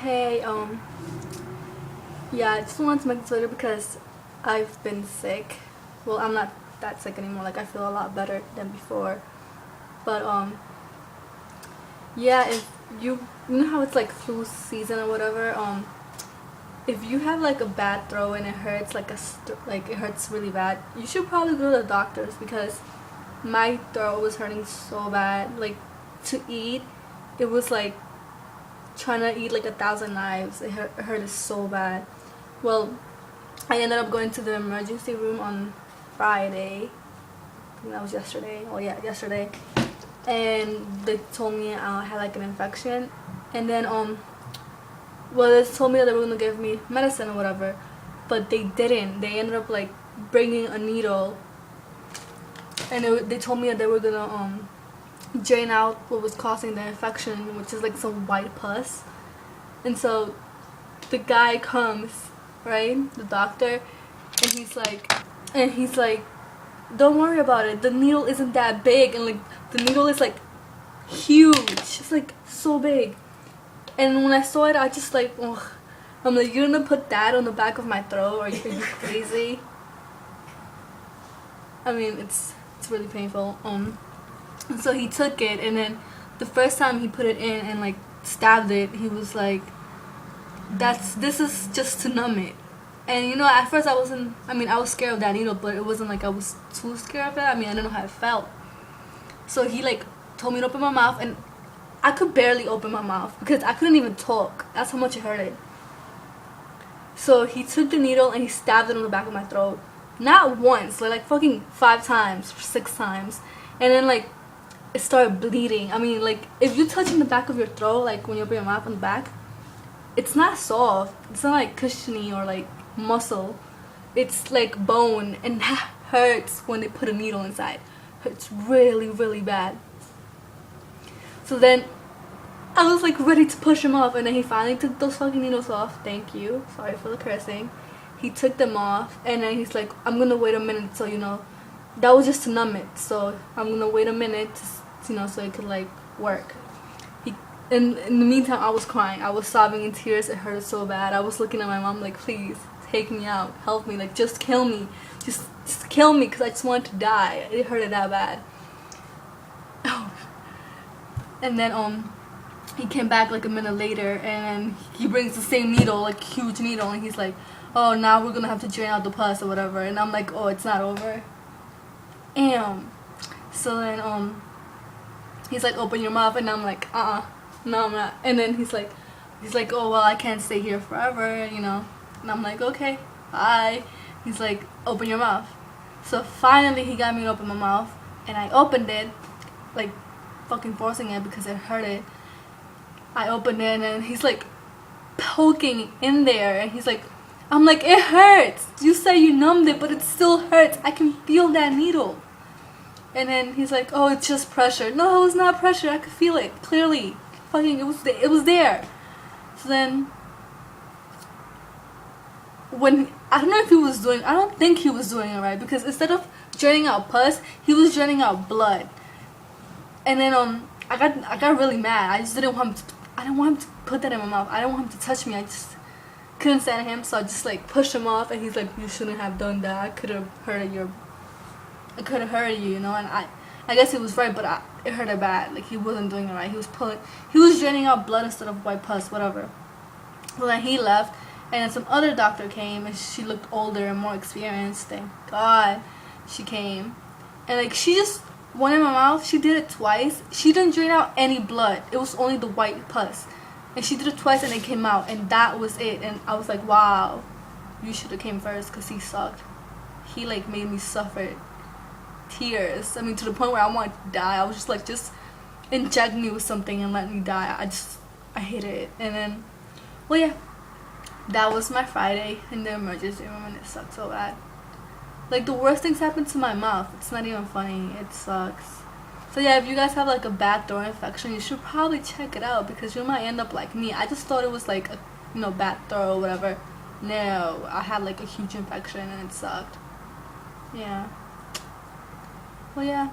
Hey, yeah, I just wanted to make this video because I've been sick. Well, I'm not that sick anymore. Like, I feel a lot better than before. But, yeah, if you know how it's like flu season or whatever, if you have like a bad throat and it hurts like it hurts really bad, you should probably go to the doctors because my throat was hurting so bad. Like, to eat, it was like trying to eat like 1,000 knives. It hurt so bad. Well, I ended up going to the emergency room on Friday. I think that was yesterday. Oh yeah, yesterday. And they told me I had like an infection. And then well, they told me that they were gonna give me medicine or whatever, but they didn't. They ended up like bringing a needle, and they told me that they were gonna drain out what was causing the infection, which is like some white pus. And so the guy comes, right, the doctor, and he's like, don't worry about it, the needle isn't that big. And like the needle is like huge, it's like so big. And when I saw it, I just like, ugh. I'm like, you're gonna put that on the back of my throat? Are you crazy? I mean, it's really painful. And so he took it, and then the first time he put it in and like stabbed it, he was like, this is just to numb it. And you know, at first I was scared of that needle, but it wasn't like I was too scared of it. I mean, I didn't know how it felt. So he like told me to open my mouth, and I could barely open my mouth because I couldn't even talk. That's how much it hurted. So he took the needle and he stabbed it on the back of my throat. Not once, like fucking 5 times, 6 times. And then like it started bleeding. I mean, like if you're touching the back of your throat, like when you open your mouth on the back, it's not soft. It's not like cushiony or like muscle. It's like bone, and that hurts when they put a needle inside. Hurts really, really bad. So then I was like ready to push him off, and then he finally took those fucking needles off. Thank you. Sorry for the cursing. He took them off, and then he's like, I'm gonna wait a minute, so you know, that was just to numb it. So I'm gonna wait a minute, so it could like work. In the meantime, I was crying. I was sobbing in tears. It hurted so bad. I was looking at my mom like, please take me out, help me, like just kill me, just kill me, because I just wanted to die. It hurted that bad. And then he came back like a minute later, and he brings the same needle, like huge needle, and he's like, oh, now we're gonna have to drain out the pus or whatever. And I'm like, oh, it's not over. So then he's like, open your mouth, and I'm like, no, I'm not. And then he's like, oh well, I can't stay here forever, you know. And I'm like, okay, bye. He's like, open your mouth. So finally he got me to open my mouth, and I opened it, like fucking forcing it because it hurted. I opened it, and he's like poking in there, and he's like, I'm like, it hurts. You say you numbed it, but it still hurts. I can feel that needle. And then he's like, oh, it's just pressure. No, it was not pressure. I could feel it clearly. Fucking, it was there. So then, I don't think he was doing it right, because instead of draining out pus, he was draining out blood. And then I got really mad. I didn't want him to put that in my mouth. I didn't want him to touch me. I just couldn't stand him, so I just like pushed him off, and he's like, you shouldn't have done that. I could have hurt you, you know. And I guess he was right, but it hurted bad. Like, he wasn't doing it right. He was draining out blood instead of white pus, whatever. So then he left, and then some other doctor came, and she looked older and more experienced. Thank God she came. And like, she just went in my mouth. She did it twice. She didn't drain out any blood. It was only the white pus. And she did it twice, and it came out, and that was it. And I was like, wow, you should have came first, because he sucked. He like made me suffer tears. I mean, to the point where I wanted to die. I was just like, just inject me with something and let me die. I hated it. And then, well, yeah, that was my Friday in the emergency room, and it sucked so bad. Like, the worst things happened to my mouth. It's not even funny. It sucks. So yeah, if you guys have like a bad throat infection, you should probably check it out, because you might end up like me. I just thought it was like a bad throat or whatever. No, I had like a huge infection, and it sucked. Yeah. Well, yeah,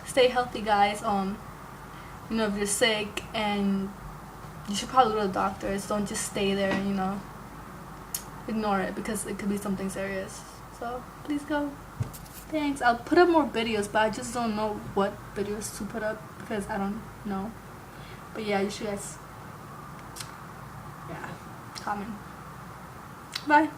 stay healthy, guys. If you're sick and you should probably go to the doctors. Don't just stay there and, you know, ignore it, because it could be something serious. So please go. Thanks. I'll put up more videos, but I just don't know what videos to put up because I don't know. But yeah, you should guys, yeah, comment. Bye.